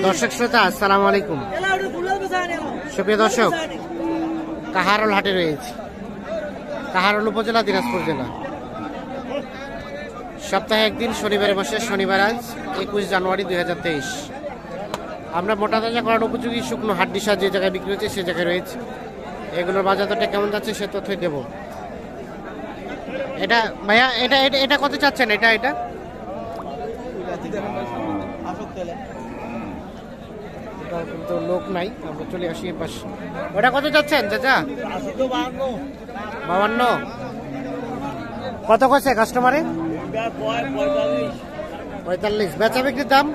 দর্শক শ্রোতা আসসালামু আলাইকুম। সুপ্রিয় দর্শক, কাহারোল হাটে রয়েছে, কাহারোল উপজেলা, দিনাজপুর জেলা। সপ্তাহে একদিন শনিবারে বসে, শনিবার আজ 21 জানুয়ারি 2023। আমরা মোটা তাজা করার উপযোগী শুকনো হাড্ডিসা যে জায়গায় বিক্রি হচ্ছে সে জায়গায় রয়েছে। এগুলোর বাজার দরটা কেমন যাচ্ছে সে তথ্যই দেব। এটা ভাইয়া, এটা এটা এটা কত চাচ্ছেন? এটা এটা কিন্তু লোক নাই, আমরা চলে আসি এ পাশে। ওটা কত চাচ্ছেন চাচা? 52। কত কছে কাস্টমারে? 45। বেচা বিক্রির দাম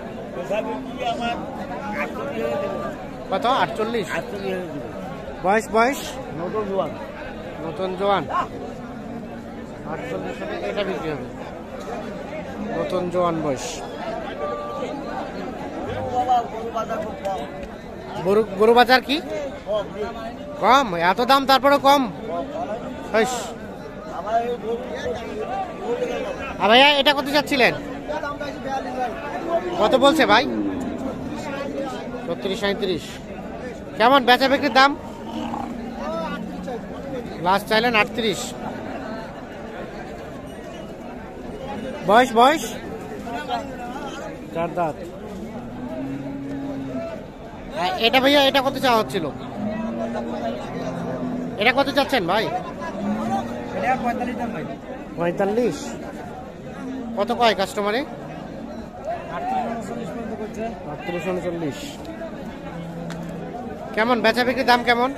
কত? 48। বয়স বয়স নতুন জোয়ান 48 হলে এটা বিক্রি হবে। নতুন জোয়ান বয়স। গরু বাজার কি কম? এত দাম তারপরে কম? ভাইয়া এটা কত চাচ্ছিলেন? কত বলছে ভাই? 36-37। কেমন বেচা বিক্রির দাম? লাস্ট চাইলেন 38। বয়স বয়স 4 দাঁত। এটা ভাইয়া এটা কত চাওয়া হচ্ছিল? এটা কত চাচ্ছেন ভাই? 45। কত কয় কাস্টমারে? 38-39। কেমন বেচা বিক্রির দাম কেমন?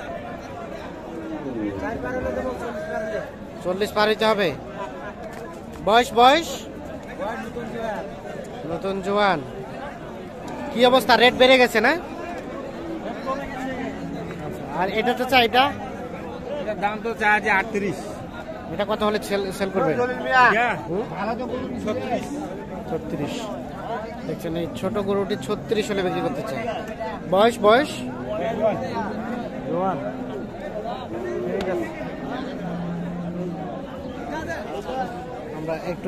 40 পার হইতে হবে। বয়স বয়স নতুন জোয়ান। কি অবস্থা? রেট বেড়ে গেছে না? আর এটা তো চাই, এটা দাম তো চাই 38। এটা কত হলে সেল করবে? 36। দেখছেন এই ছোট গরুটি 36 হলে বিক্রি করতে চাই। বয়স বয়স জোয়ান। আমরা একটু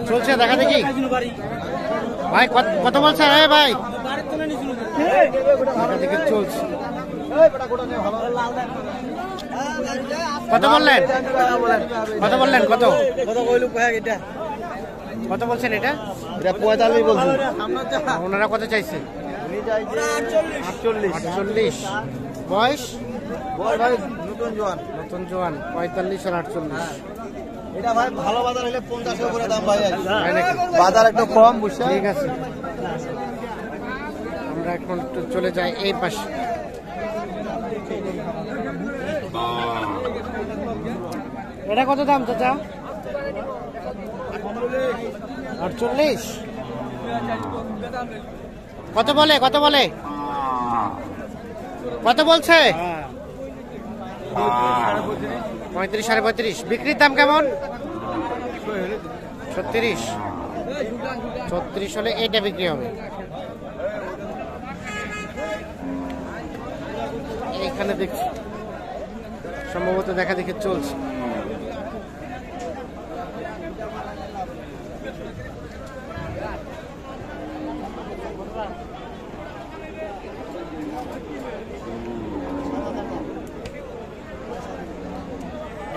চলছে দেখা দেখি। ভাই কত বলছে? হ্যাঁ ভাই দেখে চলছে। কত বললেন? কত বললেন? কত কত বলছেন? এটা 45 বলছি। ওনারা কত চাইছে? 48। বয়স ভাই নতুন জোয়ান। নতুন জোয়ান 45 আর 48। এটা ভাই ভালো বাজার হলে 50 এর উপরে দাম ভাই। বাজার একটু কম বুঝছেন? ঠিক আছে, আমরা এখন চলে যাই এই পাশে। এটা কত দাম চাচা? 48। কত বলে? কত বলে? কত বলছে? 35-35। বিক্রির দাম কেমন? 36 হলে এটা বিক্রি হবে। এইখানে দেখছি সম্ভবত দেখা দেখে চলছে।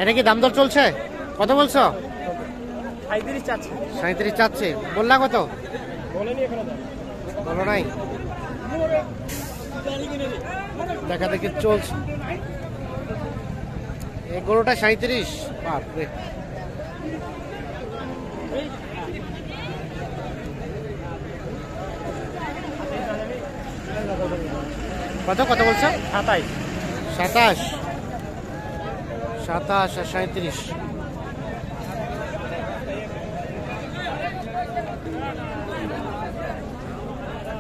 এটা কি দাম দর চলছে? কত বলছো? 37 চাচ্ছে। বললা কত? বলো নাই। দেখা দেখি চলছে। এই গরুটা 37। বাপরে। কত কত বলছো? 27 আর 37।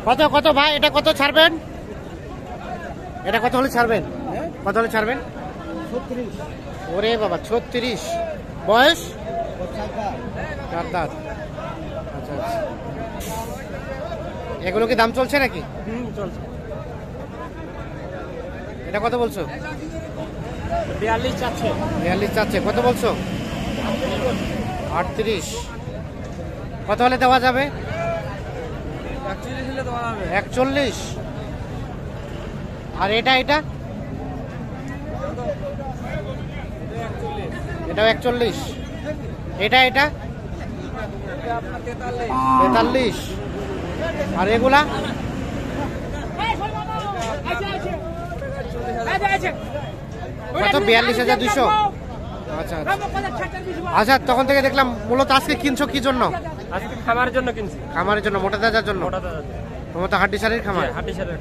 কত কত ভাই? এটা কত ছাড়বেন? এটা কত হলে ছাড়বেন? কত হলে ছাড়বেন? 36। ওরে বাবা 36। বয়স 4 দাঁত। আচ্ছা আচ্ছা, এগুলো কি দাম চলছে নাকি? চলছে। এটা কত বলছো? 42 চাচ্ছে। 42 চাচ্ছে, কত বলছো? 38। কত হলে দেওয়া যাবে? 41 হলে দেওয়া যাবে। 41। আর এটা এটা এটাও 41। এটা এটা 43। আর এগুলা কত? 42,200। আচ্ছা আচ্ছা আচ্ছা, তখন থেকে দেখলাম মূলত আজকে কিনছো কি জন্য? আজকে খামারের জন্য কিনছি। খামারের জন্য, মোটা তাজার জন্য। তোমার তো হাড্ডি সারের খামার। হাড্ডি সারের।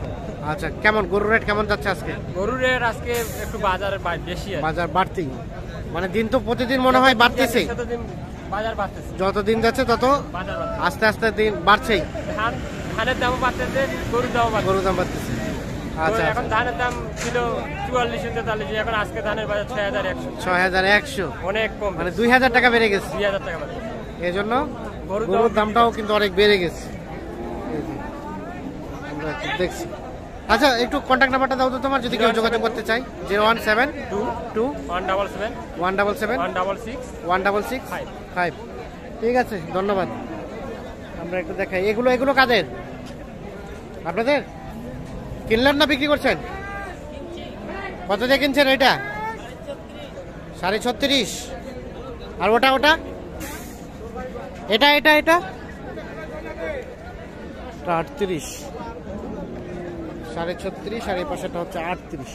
আচ্ছা, কেমন গরুর রেট কেমন যাচ্ছে আজকে? গরুর রেট আজকে একটু বাজার বেশি আছে। বাজার বাড়তি, মানে দিন তো প্রতিদিন মনে হয় বাড়তেছে। বাজার বাড়তেছে, যত দিন যাচ্ছে তত বাজার বাড়তেছে। আস্তে আস্তে দিন বাড়ছেই। ধানের দামও বাড়তেছে, গরুর দামও বাড়তেছে। গরুর দাম বাড়তেছে। আচ্ছা, এখন ধানের দাম ছিল 44-43, এখন আজকে ধানের বাজার 6100। 6100, অনেক কম, মানে 2000 টাকা বেড়ে গেছে। 2000 টাকা বাড়ছে। এই জন্য গরুর গরুর দামটাও কিন্তু অনেক বেড়ে গেছে। আমরা একটু দেখছি। আচ্ছা, একটু কন্ট্যাক্ট নাম্বারটা দাও তো তোমার, যদি কেউ যোগাযোগ করতে চাই। 01722 177 177 166 166 5। ঠিক আছে, ধন্যবাদ। আমরা একটু দেখাই। এগুলো এগুলো কাদের? আপনাদের? কিনলেন না বিক্রি করছেন? কত দিয়ে কিনছেন এটা? 36.5। আর ওটা ওটা এটা এটা এটা 38। 36.5 আর এই পাশেটা হচ্ছে 38।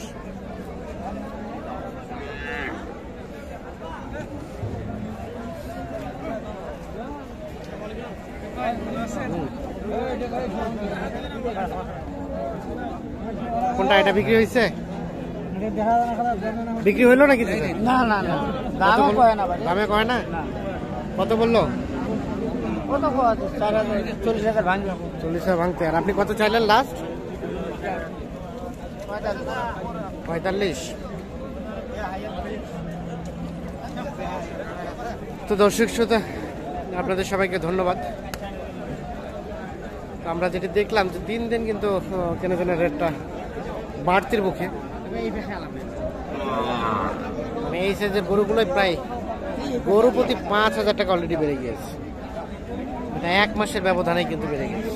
কোনটা? এটা বিক্রি হয়েছে? বিক্রি হইলো নাকি? না না না, দামে কয় না। কত বললো? 40,000 ভাঙবে। 40,000 ভাঙতে। আর আপনি কত চাইলেন লাস্ট? 45। তো দর্শক শ্রোতা, আপনাদের সবাইকে ধন্যবাদ। আমরা যেটা দেখলাম যে দিন দিন কিন্তু কেনাবেচার রেটটা বাড়তির মুখে। মানে এই সাইজের গরুগুলোই প্রায় গরু প্রতি 5,000 টাকা অলরেডি বেড়ে গিয়েছে। এটা 1 মাসের ব্যবধানে কিন্তু বেড়ে গেছে।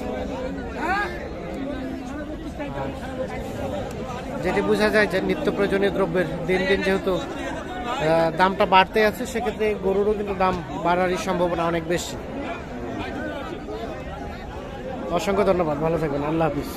যেটি বোঝা যায় যে নিত্য প্রয়োজনীয় দ্রব্যের দিন দিন যেহেতু দামটা বাড়তে আছে, সেক্ষেত্রে গরুরও কিন্তু দাম বাড়ারই সম্ভাবনা অনেক বেশি। অসংখ্য ধন্যবাদ, ভালো থাকবেন, আল্লাহ হাফিজ।